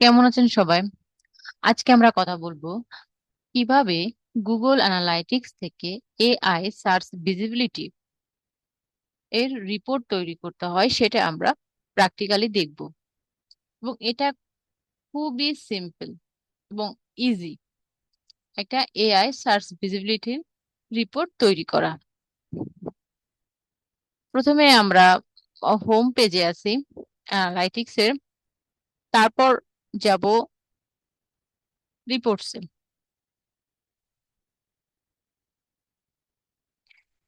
কেমন আছেন সবাই? আজকে আমরা কথা বলবো কিভাবে গুগল অ্যানালাইটিক্স থেকে এআই সার্চ ভিজিবিলিটি এর রিপোর্ট তৈরি করতে হয় সেটা আমরা প্র্যাকটিক্যালি দেখব। এবং এটা খুবই সিম্পল এবং ইজি একটা এআই সার্চ ভিজিবিলিটির রিপোর্ট তৈরি করা। প্রথমে আমরা হোম পেজে আছি অ্যানালাইটিক্স এর, তারপর যাব রিপোর্টসে।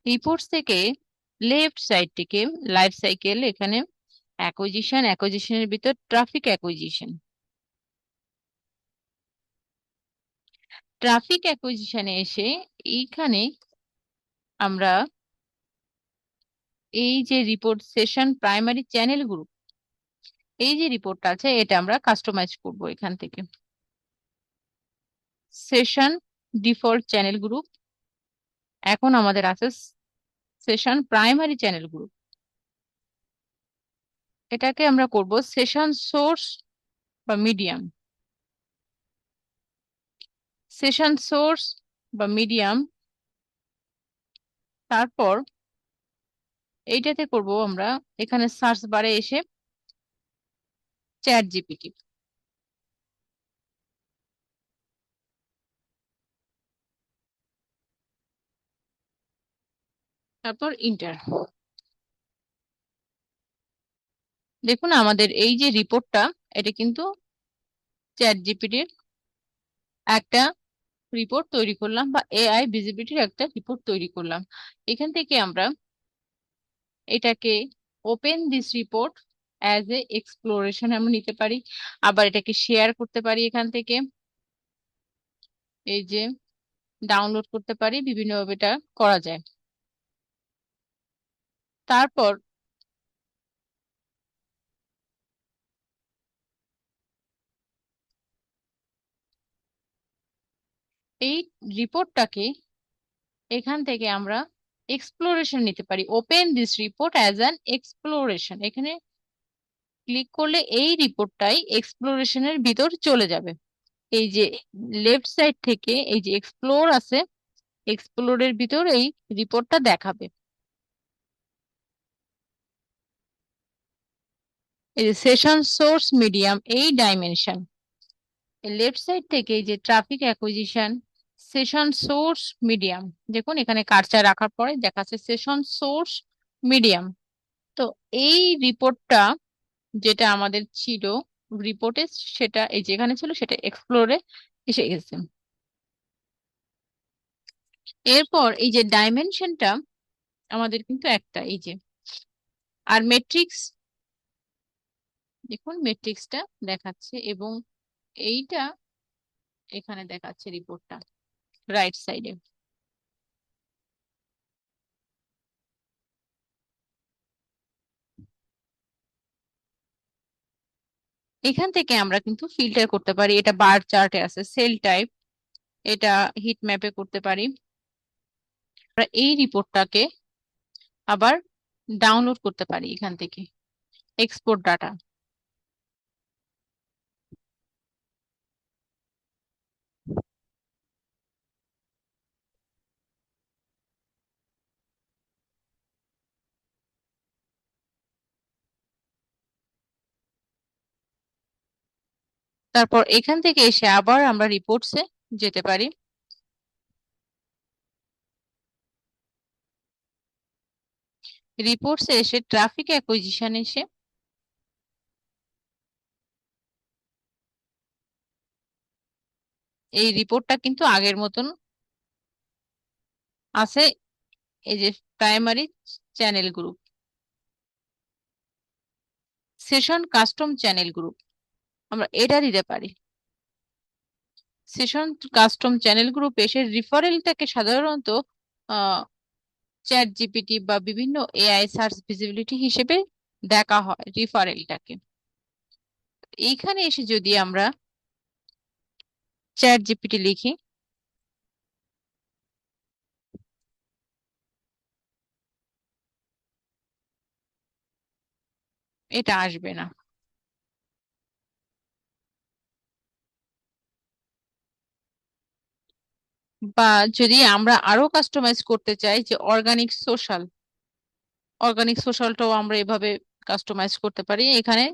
রিপোর্টস থেকে লেফট সাইড থেকে লাইফ সাইকেল, এখানে অ্যাকুইজিশনের ভিতর ট্রাফিক অ্যাকুইজিশন। ট্রাফিক অ্যাকুইজিশনে এসে এইখানে আমরা এই যে report session primary channel group, এই যে রিপোর্টটা আছে এটা আমরা কাস্টমাইজ করব এখান থেকে। সেশন ডিফল্ট চ্যানেল গ্রুপ, এখন আমাদের আছে সেশন প্রাইমারি চ্যানেল গ্রুপ। এটাকে আমরা করব সেশন সোর্স বা মিডিয়াম। সেশন সোর্স বা মিডিয়াম, তারপর এইটাতে করব আমরা এখানে সার্চ বারে এসে চ্যাট জিপিটি, তারপর ইন্টার। দেখুন আমাদের এই যে রিপোর্টটা, এটা কিন্তু চ্যাট জিপিটির একটা রিপোর্ট তৈরি করলাম বা এআই ভিজিবিলিটির একটা রিপোর্ট তৈরি করলাম। এখান থেকে আমরা এটাকে open this report as a exploration আমরা নিতে পারি, আবার এটাকে শেয়ার করতে পারি, এখান থেকে এই যে ডাউনলোড করতে পারি, বিভিন্নভাবে এটা করা যায়। তারপর এই রিপোর্টটাকে এখান থেকে আমরা এক্সপ্লোরেশন নিতে পারি, open this report as an exploration. এখানে ক্লিক করলে এই রিপোর্টটাই এক্সপ্লোরেশনের ভিতর চলে যাবে। এই যে লেফট সাইড থেকে এই যে এক্সপ্লোর আছে, এক্সপ্লোরের ভিতর এই রিপোর্টটা দেখাবে। এই যে সেশন সোর্স মিডিয়াম এই ডাইমেনশন, লেফট সাইড থেকে এই যে traffic acquisition session source medium, দেখুন এখানে কার্সর রাখার পরে দেখাচ্ছে সেশন সোর্স মিডিয়াম। তো এই রিপোর্টটা যেটা আমাদের ছিল রিপোর্টে, সেটা এই যেখানে ছিল সেটা এক্সপ্লোরে এসে গেছে। এরপর এই যে ডাইমেনশনটা আমাদের কিন্তু একটা এই যে, আর মেট্রিক্স, দেখুন মেট্রিক্সটা দেখাচ্ছে এবং এইটা এখানে দেখাচ্ছে রিপোর্টটা রাইট সাইডে। এখান থেকে আমরা কিন্তু ফিল্টার করতে পারি, এটা বার চার্টে আছে সেল টাইপ, এটা হিট ম্যাপে করতে পারি। আমরা এই রিপোর্টটাকে আবার ডাউনলোড করতে পারি এখান থেকে, এক্সপোর্ট ডাটা। তারপর এখান থেকে এসে আবার আমরা রিপোর্টসে যেতে পারি। রিপোর্টসে এসে ট্রাফিক অ্যাকুইজিশন এসে এই রিপোর্টটা কিন্তু আগের মতন আছে, এই যে primary channel group, session custom channel group, আমরা এটা দিতে পারি। সেশন কাস্টম চ্যানেল গ্রুপ এসে রিফারেলটাকে সাধারণত চ্যাট জিপিটি বা বিভিন্ন এআই সার্চ ভিজিবিলিটি হিসেবে দেখা হয় রিফারেলটাকে। এইখানে এসে যদি আমরা চ্যাট জিপিটি লিখি, এটা আসবে না। বা যদি আমরা আরো কাস্টমাইজ করতে চাই যে অর্গানিক সোশ্যালটাও আমরা এভাবে কাস্টমাইজ করতে পারি। এখানে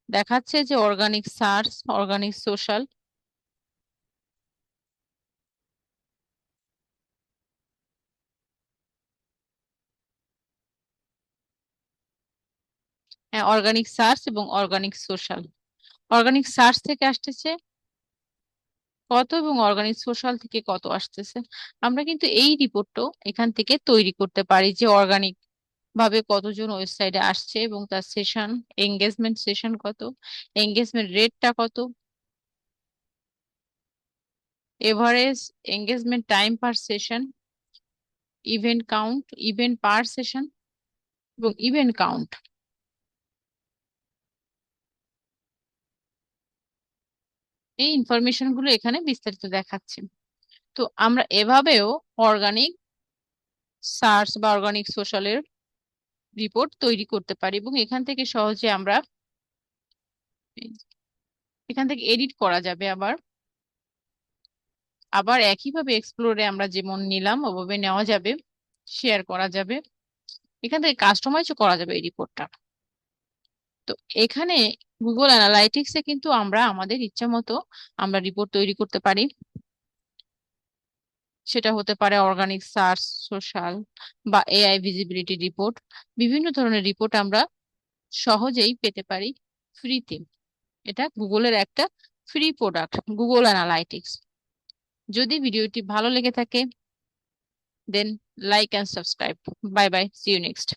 দেখাচ্ছে যে organic search, organic social, organic search এবং অর্গানিক সোশ্যাল। অর্গানিক সার্চ থেকে আসতেছে কত এবং অর্গানিক সোশ্যাল থেকে কত আসতেছে। আমরা কিন্তু এই রিপোর্টও এখান থেকে তৈরি করতে পারি যে অর্গানিক ভাবে কতজন ওয়েবসাইটে আসছে এবং তার সেশন, এঙ্গেজমেন্ট সেশন কত, এঙ্গেজমেন্ট রেটটা কত, এভারেজ এঙ্গেজমেন্ট টাইম পার সেশন, ইভেন্ট কাউন্ট, ইভেন্ট পার সেশন এবং ইভেন্ট কাউন্ট। এই ইনফরমেশন গুলো এখানে বিস্তারিত দেখাচ্ছে। তো আমরা এভাবেও অর্গানিক সার্চ বা অর্গানিক সোশ্যালের রিপোর্ট তৈরি করতে পারি এবং এখান থেকে সহজে আমরা এখান থেকে এডিট করা যাবে। আবার আবার একইভাবে এক্সপ্লোরে আমরা যেমন নিলাম ওভাবে নেওয়া যাবে, শেয়ার করা যাবে, এখান থেকে কাস্টমাইজও করা যাবে এই রিপোর্টটা। তো এখানে গুগল অ্যানালাইটিক্সে কিন্তু আমরা আমাদের ইচ্ছা মতো আমরা রিপোর্ট তৈরি করতে পারি। সেটা হতে পারে অর্গানিক সার্চ, সোশ্যাল বা এআই ভিজিবিলিটি রিপোর্ট। বিভিন্ন ধরনের রিপোর্ট আমরা সহজেই পেতে পারি ফ্রিতে। এটা গুগলের একটা ফ্রি প্রোডাক্ট, গুগল অ্যানালাইটিক্স। যদি ভিডিওটি ভালো লেগে থাকে দেন like and subscribe. Bye bye, see you next.